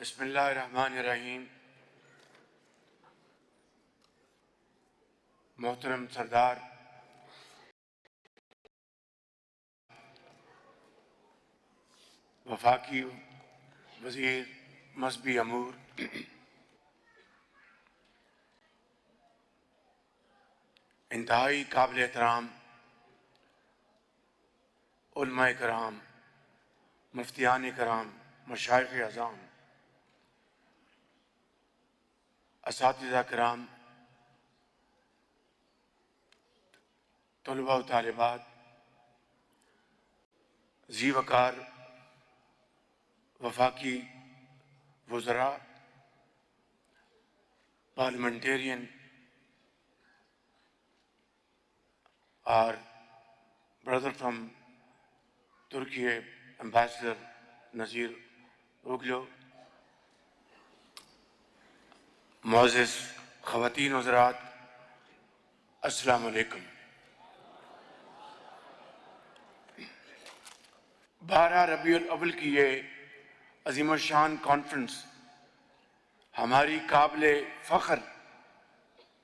بسم اللہ الرحمن الرحیم۔ محترم سردار وفاقی وزیر مذہبی امور، انتہائی قابل احترام علماء کرام، مفتیان کرام، مشائخ اعظام، اساتذہ کرام، طلباء و طالبات، ذی وقار وفاقی وزراء، پارلیمنٹیرین اور brother from Turkey, Ambassador Nazir Oglu، معزز خواتین حضرات، السلام علیکم۔ 12 ربیع الاول کی یہ عظیم الشان کانفرنس ہماری قابل فخر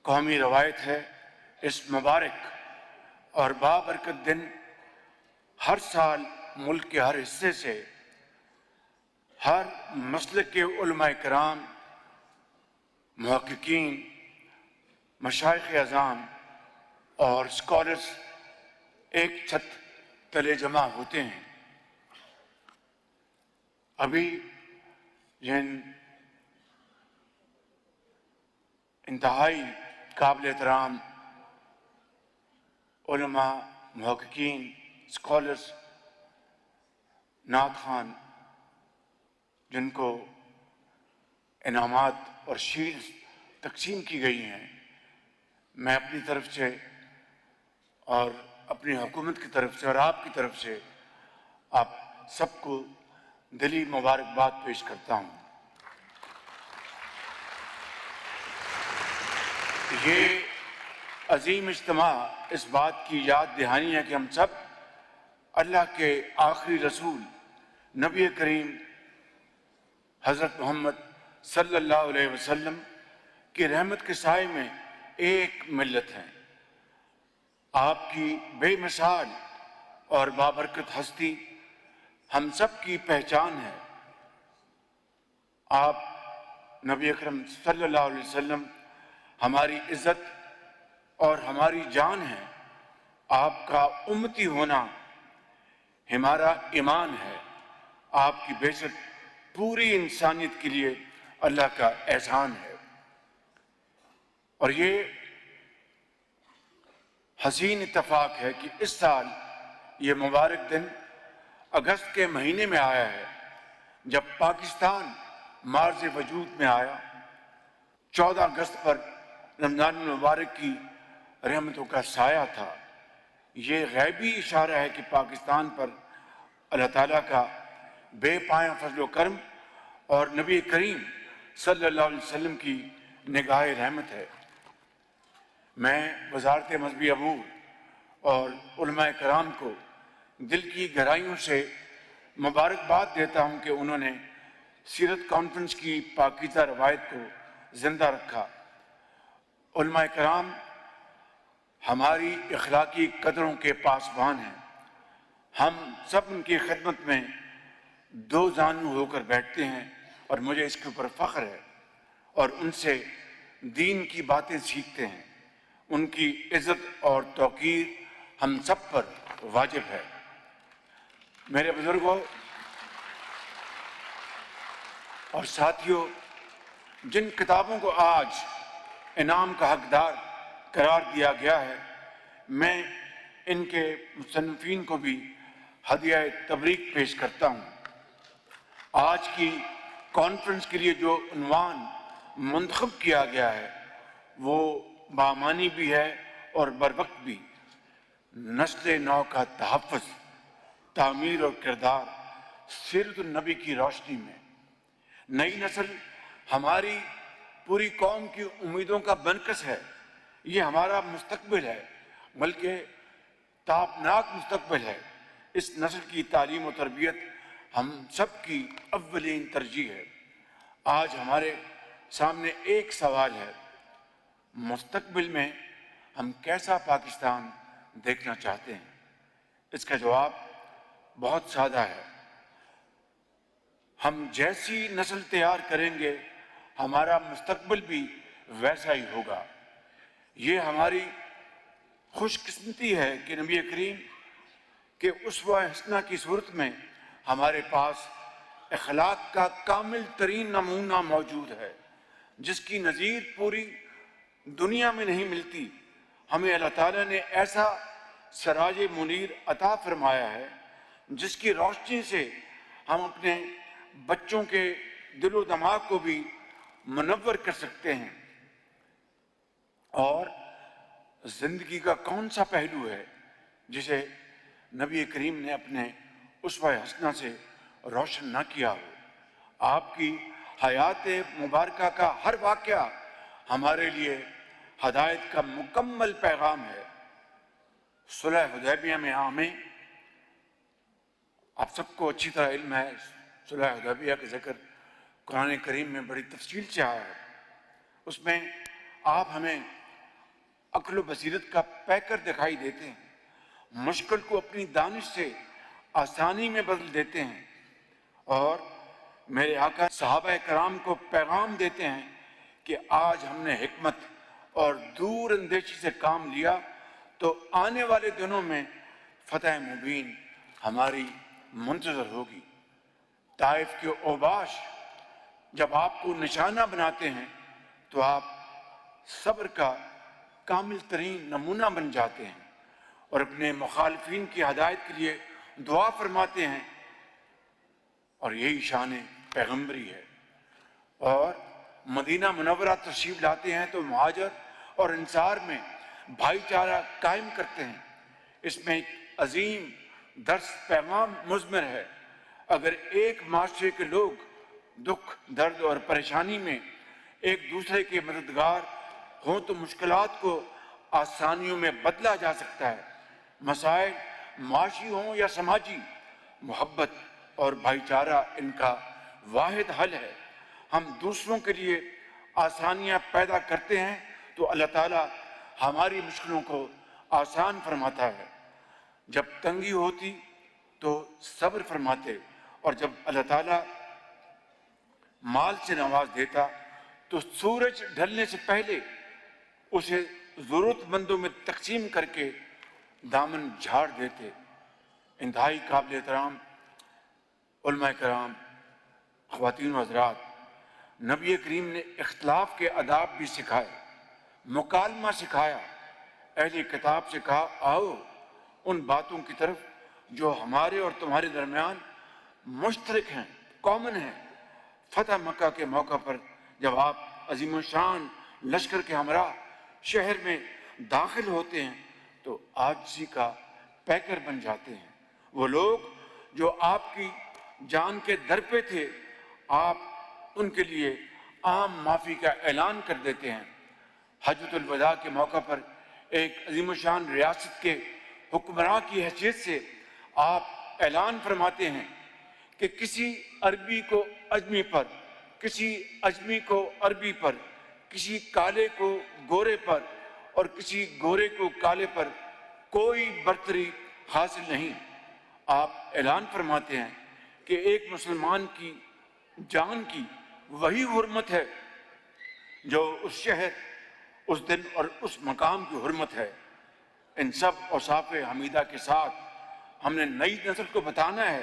قومی روایت ہے۔ اس مبارک اور بابرکت دن ہر سال ملک کے ہر حصے سے ہر مسلک کے علماء کرام، محققین، مشائخ اعظام اور اسکالرز ایک چھت تلے جمع ہوتے ہیں۔ ابھی جن انتہائی قابل احترام علماء، محققین، اسکالرز، نعت خوان جن کو انعامات اور شیلڈز تقسیم کی گئی ہیں، میں اپنی طرف سے اور اپنی حکومت کی طرف سے اور آپ کی طرف سے آپ سب کو دلی مبارکباد پیش کرتا ہوں۔ یہ عظیم اجتماع اس بات کی یاد دہانی ہے کہ ہم سب اللہ کے آخری رسول نبی کریم حضرت محمد صلی اللہ علیہ وسلم کی رحمت کے سائے میں ایک ملت ہیں۔ آپ کی بے مثال اور بابرکت ہستی ہم سب کی پہچان ہے۔ آپ نبی اکرم صلی اللہ علیہ وسلم ہماری عزت اور ہماری جان ہے۔ آپ کا امتی ہونا ہمارا ایمان ہے۔ آپ کی بعثت پوری انسانیت کے لیے اللہ کا احسان ہے۔ اور یہ حسین اتفاق ہے کہ اس سال یہ مبارک دن اگست کے مہینے میں آیا ہے، جب پاکستان معرض وجود میں آیا۔ 14 اگست پر رمضان المبارک کی رحمتوں کا سایہ تھا۔ یہ غیبی اشارہ ہے کہ پاکستان پر اللہ تعالیٰ کا بے پایاں فضل و کرم اور نبی کریم صلی اللہ علیہ وسلم کی نگاہ رحمت ہے۔ میں وزارت مذہبی امور اور علماء کرام کو دل کی گہرائیوں سے مبارکباد دیتا ہوں کہ انہوں نے سیرت کانفرنس کی پاکیزہ روایت کو زندہ رکھا۔ علماء کرام ہماری اخلاقی قدروں کے پاسبان ہیں۔ ہم سب ان کی خدمت میں دو زانو ہو کر بیٹھتے ہیں اور مجھے اس کے اوپر فخر ہے، اور ان سے دین کی باتیں سیکھتے ہیں۔ ان کی عزت اور توقیر ہم سب پر واجب ہے۔ میرے بزرگوں اور ساتھیوں، جن کتابوں کو آج انعام کا حقدار قرار دیا گیا ہے، میں ان کے مصنفین کو بھی ہدیہ تبریک پیش کرتا ہوں۔ آج کی کانفرنس کے لیے جو عنوان منتخب کیا گیا ہے وہ بامعنی بھی ہے اور بروقت بھی۔ نسل نو کا تحفظ، تعمیر اور کردار سیرت النبی کی روشنی میں۔ نئی نسل ہماری پوری قوم کی امیدوں کا بنکس ہے۔ یہ ہمارا مستقبل ہے، بلکہ تابناک مستقبل ہے۔ اس نسل کی تعلیم و تربیت ہم سب کی اولین ترجیح ہے۔ آج ہمارے سامنے ایک سوال ہے، مستقبل میں ہم کیسا پاکستان دیکھنا چاہتے ہیں؟ اس کا جواب بہت سادہ ہے، ہم جیسی نسل تیار کریں گے ہمارا مستقبل بھی ویسا ہی ہوگا۔ یہ ہماری خوش قسمتی ہے کہ نبی کریم کے اسوہ حسنہ کی صورت میں ہمارے پاس اخلاق کا کامل ترین نمونہ موجود ہے، جس کی نظیر پوری دنیا میں نہیں ملتی۔ ہمیں اللہ تعالیٰ نے ایسا سراج منیر عطا فرمایا ہے جس کی روشنی سے ہم اپنے بچوں کے دل و دماغ کو بھی منور کر سکتے ہیں۔ اور زندگی کا کون سا پہلو ہے جسے نبی کریم نے اپنے اسوہ حسنہ سے روشن نہ کیا ہو؟ آپ کی حیات مبارکہ کا ہر واقعہ ہمارے لیے ہدایت کا مکمل پیغام ہے۔ صلح حدیبیہ میں ہمیں، آپ سب کو اچھی طرح علم ہے، صلح حدیبیہ کا ذکر قرآن کریم میں بڑی تفصیل سے آیا ہے۔ اس میں آپ ہمیں عقل و بصیرت کا پیکر دکھائی دیتے ہیں، مشکل کو اپنی دانش سے آسانی میں بدل دیتے ہیں، اور میرے آقا صحابہ کرام کو پیغام دیتے ہیں کہ آج ہم نے حکمت اور دور اندیشی سے کام لیا تو آنے والے دنوں میں فتح مبین ہماری منتظر ہوگی۔ طائف کے اوباش جب آپ کو نشانہ بناتے ہیں تو آپ صبر کا کامل ترین نمونہ بن جاتے ہیں اور اپنے مخالفین کی ہدایت کے لیے دعا فرماتے ہیں، اور یہی شان پیغمبری ہے۔ اور مدینہ منورہ تشریف لاتے ہیں تو مہاجر اور انصار میں بھائی چارہ قائم کرتے ہیں۔ اس میں ایک عظیم درس پیغام مضمر ہے۔ اگر ایک معاشرے کے لوگ دکھ، درد اور پریشانی میں ایک دوسرے کے مددگار ہوں تو مشکلات کو آسانیوں میں بدلا جا سکتا ہے۔ مسائل معاشی ہوں یا سماجی، محبت اور بھائی چارہ ان کا واحد حل ہے۔ ہم دوسروں کے لیے آسانیاں پیدا کرتے ہیں تو اللہ تعالیٰ ہماری مشکلوں کو آسان فرماتا ہے۔ جب تنگی ہوتی تو صبر فرماتے، اور جب اللہ تعالیٰ مال سے نواز دیتا تو سورج ڈھلنے سے پہلے اسے ضرورت مندوں میں تقسیم کر کے دامن جھاڑ دیتے۔ انتہائی قابل احترام علماء کرام، خواتین و حضرات، نبی کریم نے اختلاف کے آداب بھی سکھائے، مکالمہ سکھایا۔ اہل کتاب سے کہا، آؤ ان باتوں کی طرف جو ہمارے اور تمہارے درمیان مشترک ہیں، کامن ہیں۔ فتح مکہ کے موقع پر جب آپ عظیم الشان لشکر کے ہمراہ شہر میں داخل ہوتے ہیں تو عاجزی کا پیکر بن جاتے ہیں۔ وہ لوگ جو آپ کی جان کے در پہ تھے، آپ ان کے لیے عام معافی کا اعلان کر دیتے ہیں۔ حجۃ الوداع کے موقع پر ایک عظیم الشان ریاست کے حکمراں کی حیثیت سے آپ اعلان فرماتے ہیں کہ کسی عربی کو اجمی پر، کسی اجمی کو عربی پر، کسی کالے کو گورے پر اور کسی گورے کو کالے پر کوئی برتری حاصل نہیں۔ آپ اعلان فرماتے ہیں کہ ایک مسلمان کی جان کی وہی حرمت ہے جو اس شہر، اس دن اور اس مقام کی حرمت ہے۔ ان سب اوصاف حمیدہ کے ساتھ ہم نے نئی نسل کو بتانا ہے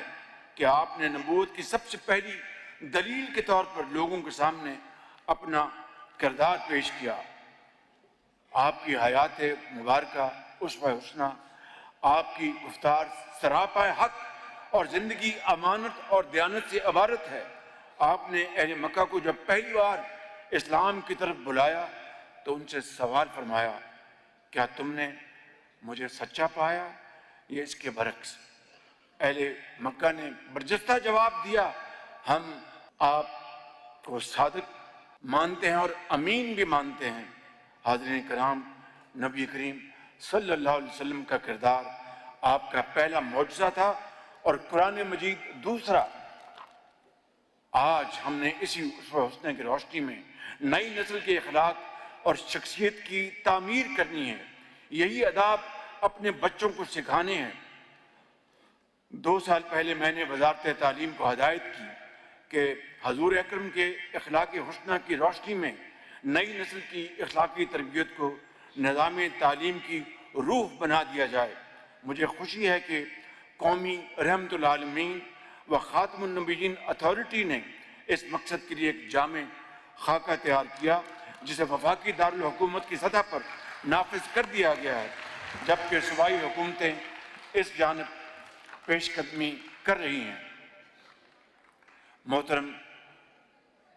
کہ آپ نے نبوت کی سب سے پہلی دلیل کے طور پر لوگوں کے سامنے اپنا کردار پیش کیا۔ آپ کی حیات مبارکہ اسوہ حسنہ، آپ کی گفتار سراپا حق اور زندگی امانت اور دیانت سے عبارت ہے۔ آپ نے اہل مکہ کو جب پہلی بار اسلام کی طرف بلایا تو ان سے سوال فرمایا، کیا تم نے مجھے سچا پایا یا اس کے برعکس؟ اہل مکہ نے برجستہ جواب دیا، ہم آپ کو صادق مانتے ہیں اور امین بھی مانتے ہیں۔ حاضرین کرام، نبی کریم صلی اللہ علیہ وسلم کا کردار آپ کا پہلا معجزہ تھا اور قرآن مجید دوسرا۔ آج ہم نے اسی اسوہ حسنہ کی روشنی میں نئی نسل کے اخلاق اور شخصیت کی تعمیر کرنی ہے، یہی آداب اپنے بچوں کو سکھانے ہیں۔ 2 سال پہلے میں نے وزارت تعلیم کو ہدایت کی کہ حضور اکرم کے اخلاق حسنہ کی روشنی میں نئی نسل کی اخلاقی تربیت کو نظام تعلیم کی روح بنا دیا جائے۔ مجھے خوشی ہے کہ قومی رحمت العالمین و خاتم النبیین اتھارٹی نے اس مقصد کے لیے ایک جامع خاکہ تیار کیا، جسے وفاقی دارالحکومت کی سطح پر نافذ کر دیا گیا ہے، جبکہ صوبائی حکومتیں اس جانب پیش قدمی کر رہی ہیں۔ محترم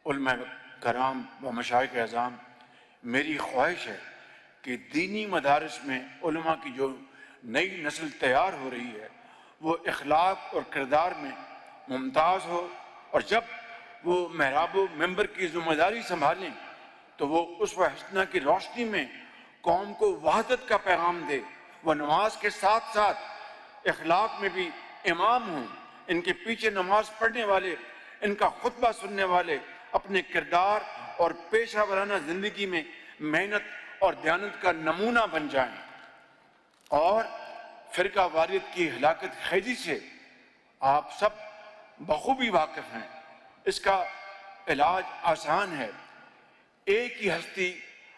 علماء کرام و مشائخ اعظام، میری خواہش ہے کہ دینی مدارس میں علماء کی جو نئی نسل تیار ہو رہی ہے وہ اخلاق اور کردار میں ممتاز ہو، اور جب وہ محراب و منبر کی ذمہ داری سنبھالیں تو وہ اسوہ حسنہ کی روشنی میں قوم کو وحدت کا پیغام دے۔ وہ نماز کے ساتھ ساتھ اخلاق میں بھی امام ہوں، ان کے پیچھے نماز پڑھنے والے، ان کا خطبہ سننے والے اپنے کردار اور پیشہ ورانہ زندگی میں محنت اور دیانت کا نمونہ بن جائیں۔ اور فرقہ واریت کی ہلاکت خیزی سے آپ سب بخوبی واقف ہیں، اس کا علاج آسان ہے۔ ایک ہی ہستی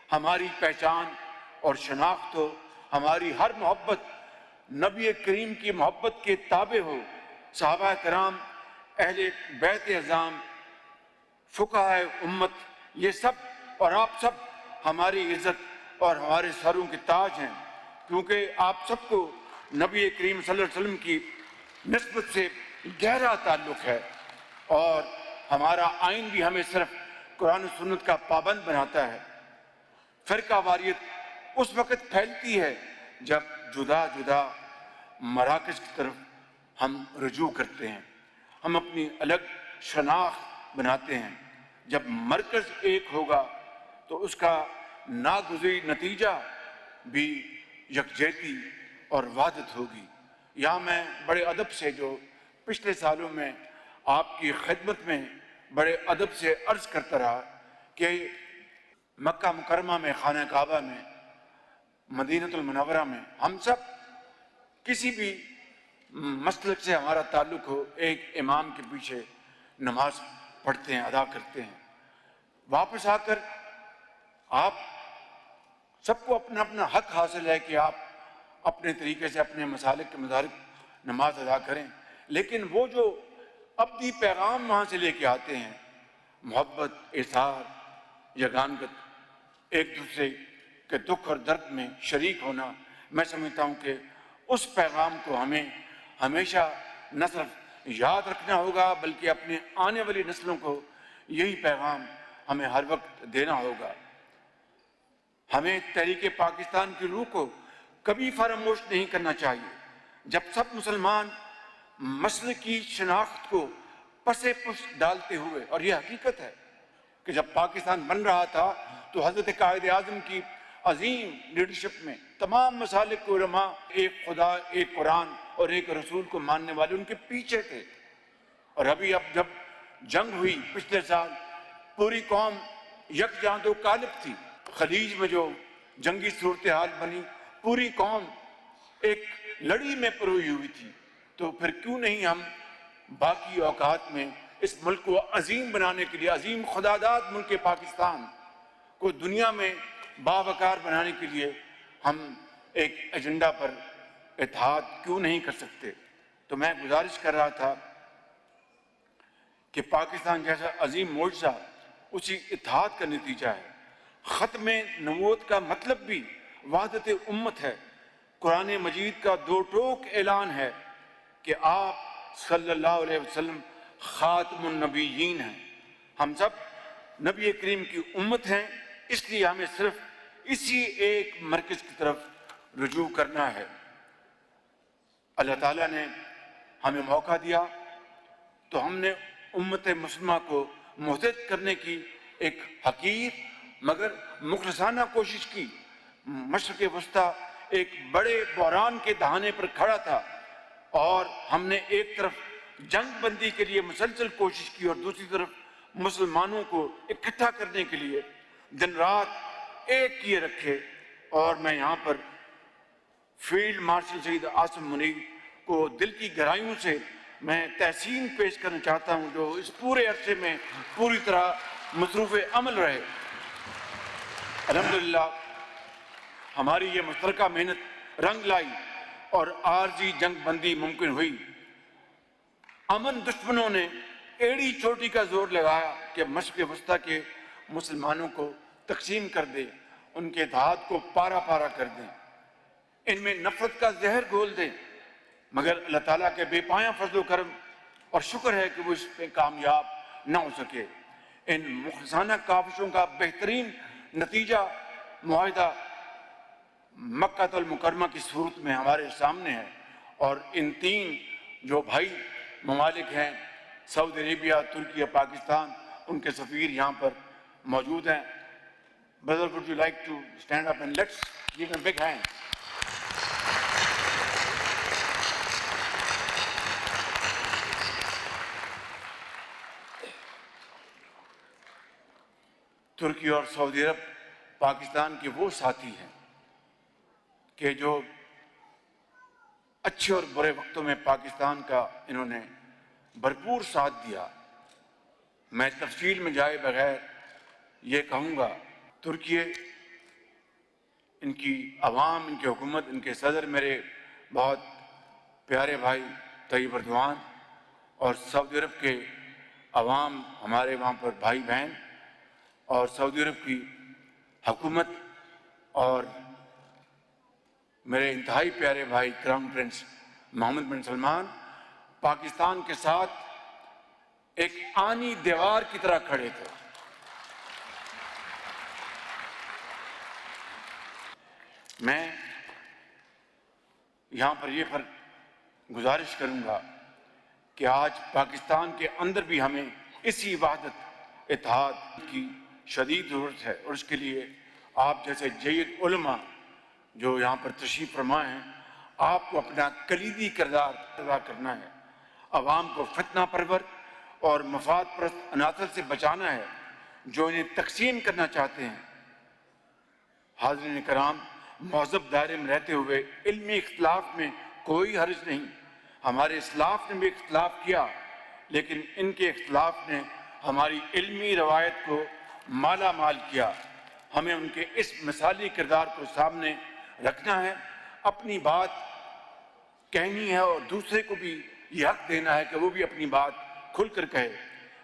ہماری پہچان اور شناخت ہو، ہماری ہر محبت نبی کریم کی محبت کے تابع ہو۔ صحابہ کرام، اہل بیت اعظام، فقہائے امت، یہ سب اور آپ سب ہماری عزت اور ہمارے سروں کے تاج ہیں، کیونکہ آپ سب کو نبی کریم صلی اللہ علیہ وسلم کی نسبت سے گہرا تعلق ہے، اور ہمارا آئین بھی ہمیں صرف قرآن و سنت کا پابند بناتا ہے۔ فرقہ واریت اس وقت پھیلتی ہے جب جدا جدا مراکز کی طرف ہم رجوع کرتے ہیں، ہم اپنی الگ شناخت بناتے ہیں۔ جب مرکز ایک ہوگا تو اس کا ناگزیر نتیجہ بھی یکجہتی اور وحدت ہوگی۔ یہاں میں بڑے ادب سے، جو پچھلے سالوں میں آپ کی خدمت میں بڑے ادب سے عرض کرتا رہا، کہ مکہ مکرمہ میں، خانہ کعبہ میں، مدینہ المنورہ میں ہم سب کسی بھی مسلک سے ہمارا تعلق ہو، ایک امام کے پیچھے نماز پڑھتے ہیں، ادا کرتے ہیں۔ واپس آ کر آپ سب کو اپنا اپنا حق حاصل ہے کہ آپ اپنے طریقے سے اپنے مسالک کے مطابق نماز ادا کریں، لیکن وہ جو ابدی پیغام وہاں سے لے کے آتے ہیں، محبت، ایثار، یگانگت، ایک دوسرے کے دکھ اور درد میں شریک ہونا، میں سمجھتا ہوں کہ اس پیغام کو ہمیں ہمیشہ نہ صرف یاد رکھنا ہوگا بلکہ اپنے آنے والی نسلوں کو یہی پیغام ہمیں ہر وقت دینا ہوگا۔ ہمیں تحریک پاکستان کی روح کو کبھی فراموش نہیں کرنا چاہیے۔ جب سب مسلمان مسلکی شناخت کو پسے پس ڈالتے ہوئے، اور یہ حقیقت ہے کہ جب پاکستان بن رہا تھا تو حضرت قائد اعظم کی عظیم لیڈرشپ میں تمام مسالک کے علماء ایک خدا، ایک قرآن اور ایک رسول کو ماننے والے ان کے پیچھے تھے۔ اور اب جب جنگ ہوئی پچھلے سال، پوری قوم یکجاں و غالب تھی۔ خلیج میں جو جنگی صورتحال بنی، پوری قوم ایک لڑی میں پروئی ہوئی تھی۔ تو پھر کیوں نہیں ہم باقی اوقات میں اس ملک کو عظیم بنانے کے لیے، عظیم خداداد ملک پاکستان کو دنیا میں باوقار بنانے کے لیے ہم ایک ایجنڈا پر اتحاد کیوں نہیں کر سکتے؟ تو میں گزارش کر رہا تھا کہ پاکستان جیسا عظیم معجزہ اسی اتحاد کا نتیجہ ہے۔ ختم نبوت کا مطلب بھی وحدت امت ہے۔ قرآن مجید کا 2 ٹوک اعلان ہے کہ آپ صلی اللہ علیہ وسلم خاتم النبیین ہیں۔ ہم سب نبی کریم کی امت ہیں، اس لیے ہمیں صرف اسی ایک مرکز کی طرف رجوع کرنا ہے۔ اللہ تعالیٰ نے ہمیں موقع دیا تو ہم نے امت مسلمہ کو متحد کرنے کی ایک حقیر مگر مخلصانہ کوشش کی۔ مشرق وسطیٰ ایک بڑے بحران کے دہانے پر کھڑا تھا، اور ہم نے ایک طرف جنگ بندی کے لیے مسلسل کوشش کی اور دوسری طرف مسلمانوں کو اکٹھا کرنے کے لیے دن رات ایک کیے رکھے. اور میں یہاں پر فیلڈ مارشل شہید عاصم منیر کو دل کی گہرائیوں سے میں تحسین پیش کرنا چاہتا ہوں، جو اس پورے عرصے میں پوری طرح مصروف عمل رہے. الحمدللہ ہماری یہ مشترکہ محنت رنگ لائی اور عارضی جنگ بندی ممکن ہوئی. امن دشمنوں نے ایڑی چوٹی کا زور لگایا کہ مشرق وسطیٰ کے مسلمانوں کو تقسیم کر دے، ان کے اتحاد کو پارا پارا کر دیں، ان میں نفرت کا زہر گھول دیں. مگر اللہ تعالیٰ کے بے پایاں فضل و کرم اور شکر ہے کہ وہ اس پہ کامیاب نہ ہو سکے. ان مخلصانہ کاوشوں کا بہترین نتیجہ معاہدہ مکہ المکرمہ کی صورت میں ہمارے سامنے ہے. اور ان تین جو بھائی ممالک ہیں، سعودی عربیہ، ترکی اور پاکستان، ان کے سفیر یہاں پر موجود ہیں. Brother, would you like to stand up and let's give them a big hand. ترکی اور سعودی عرب پاکستان کے وہ ساتھی ہیں کہ جو اچھے اور برے وقتوں میں پاکستان کا انہوں نے بھرپور ساتھ دیا. میں تفصیل میں جائے بغیر یہ کہوں گا، ترکی، ان کی عوام، ان کی حکومت، ان کے صدر میرے بہت پیارے بھائی طیب اردوان، اور سعودی عرب کے عوام ہمارے وہاں پر بھائی بہن، اور سعودی عرب کی حکومت اور میرے انتہائی پیارے بھائی کراؤن پرنس محمد بن سلمان پاکستان کے ساتھ ایک آنی دیوار کی طرح کھڑے تھے. میں یہاں پر یہ گزارش کروں گا کہ آج پاکستان کے اندر بھی ہمیں اسی وحدت اتحاد کی شدید ضرورت ہے، اور اس کے لیے آپ جیسے جید علماء جو یہاں پر تشریف فرما ہیں، آپ کو اپنا کلیدی کردار ادا کرنا ہے. عوام کو فتنہ پرور اور مفاد پرست عناصر سے بچانا ہے جو انہیں تقسیم کرنا چاہتے ہیں. حاضرین کرام، مہذب دائرے میں رہتے ہوئے علمی اختلاف میں کوئی حرج نہیں. ہمارے اسلاف نے بھی اختلاف کیا، لیکن ان کے اختلاف نے ہماری علمی روایت کو مالا مال کیا. ہمیں ان کے اس مثالی کردار کو سامنے رکھنا ہے، اپنی بات کہنی ہے اور دوسرے کو بھی یہ حق دینا ہے کہ وہ بھی اپنی بات کھل کر کہے.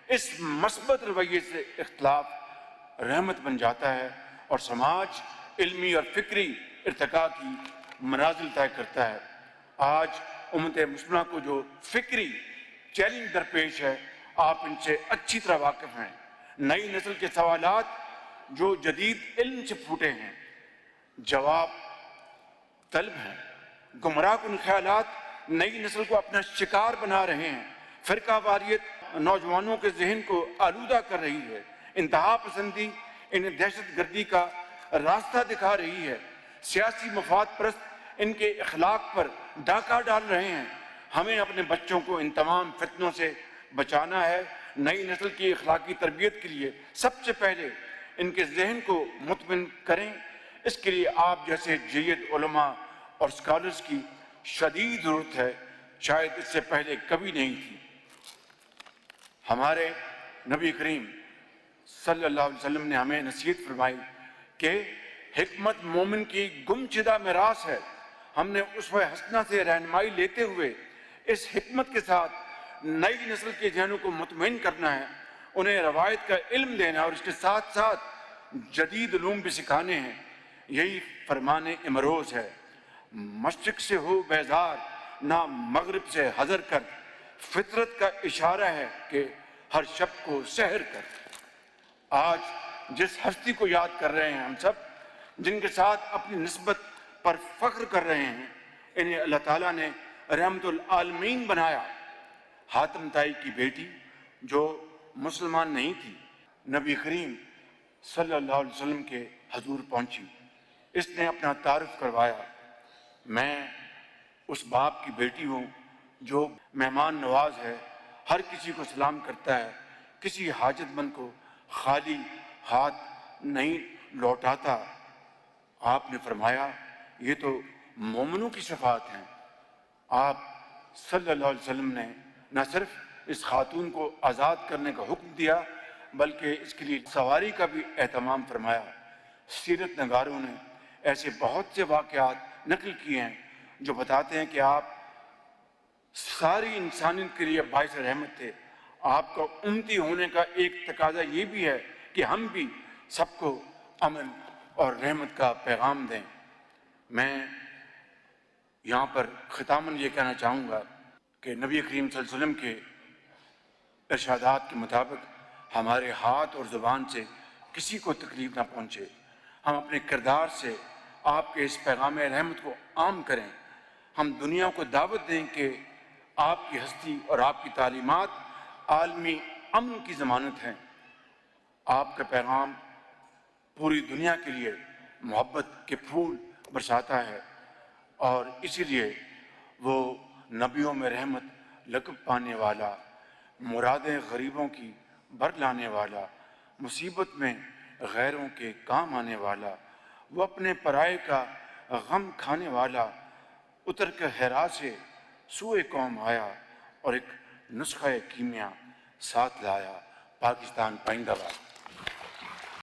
اس مثبت رویے سے اختلاف رحمت بن جاتا ہے اور سماج علمی اور فکری ارتقاء کی منازل طے کرتا ہے. آج امت مسلمہ کو جو فکری چیلنج درپیش ہے، آپ ان سے اچھی طرح واقف ہیں. نئی نسل کے سوالات جو جدید علم سے پھوٹے ہیں جواب طلب ہیں. گمراہ کن خیالات نئی نسل کو اپنا شکار بنا رہے ہیں. فرقہ واریت نوجوانوں کے ذہن کو آلودہ کر رہی ہے. انتہا پسندی انہیں دہشت گردی کا راستہ دکھا رہی ہے. سیاسی مفاد پرست ان کے اخلاق پر ڈاکہ ڈال رہے ہیں. ہمیں اپنے بچوں کو ان تمام فتنوں سے بچانا ہے. نئی نسل کی اخلاقی تربیت کے لیے سب سے پہلے ان کے ذہن کو مطمئن کریں. اس کے لیے آپ جیسے جید علماء اور اسکالرز کی شدید ضرورت ہے، شاید اس سے پہلے کبھی نہیں تھی. ہمارے نبی کریم صلی اللہ علیہ وسلم نے ہمیں نصیحت فرمائی کہ حکمت مومن کی گمشدہ میراث ہے. ہم نے اسوہ حسنہ سے رہنمائی لیتے ہوئے اس حکمت کے ساتھ نئی نسل کے ذہنوں کو مطمئن کرنا ہے، انہیں روایت کا علم دینا ہے اور اس کے ساتھ ساتھ جدید علوم بھی سکھانے ہیں. یہی فرمان امروز ہے. مشرق سے ہو بیزار، نہ مغرب سے حذر کر. فطرت کا اشارہ ہے کہ ہر شب کو سحر کر. آج جس ہستی کو یاد کر رہے ہیں ہم سب، جن کے ساتھ اپنی نسبت پر فخر کر رہے ہیں، انہیں اللہ تعالیٰ نے رحمت العالمین بنایا. حاتم طائی کی بیٹی جو مسلمان نہیں تھی، نبی کریم صلی اللہ علیہ وسلم کے حضور پہنچی. اس نے اپنا تعارف کروایا، میں اس باپ کی بیٹی ہوں جو مہمان نواز ہے، ہر کسی کو سلام کرتا ہے، کسی حاجت مند کو خالی ہاتھ نہیں لوٹاتا۔ آپ نے فرمایا یہ تو مومنوں کی صفات ہیں۔ آپ صلی اللہ علیہ وسلم نے نہ صرف اس خاتون کو آزاد کرنے کا حکم دیا بلکہ اس کے لیے سواری کا بھی اہتمام فرمایا۔ سیرت نگاروں نے ایسے بہت سے واقعات نقل کیے ہیں جو بتاتے ہیں کہ آپ ساری انسانیت کے لیے باعث رحمت تھے۔ آپ کا امتی ہونے کا ایک تقاضا یہ بھی ہے کہ ہم بھی سب کو امن اور رحمت کا پیغام دیں۔ میں یہاں پر ختاماً یہ کہنا چاہوں گا کہ نبی کریم صلی اللہ علیہ وسلم کے ارشادات کے مطابق ہمارے ہاتھ اور زبان سے کسی کو تکلیف نہ پہنچے۔ ہم اپنے کردار سے آپ کے اس پیغام رحمت کو عام کریں۔ ہم دنیا کو دعوت دیں کہ آپ کی ہستی اور آپ کی تعلیمات عالمی امن کی ضمانت ہیں۔ آپ کا پیغام پوری دنیا کے لیے محبت کے پھول برساتا ہے، اور اسی لیے وہ نبیوں میں رحمت لقب پانے والا، مرادیں غریبوں کی بھر لانے والا، مصیبت میں غیروں کے کام آنے والا، وہ اپنے پرائے کا غم کھانے والا، اتر کے حرا سے سوئے قوم آیا اور ایک نسخہ کیمیا ساتھ لایا۔ پاکستان پائندہ باد۔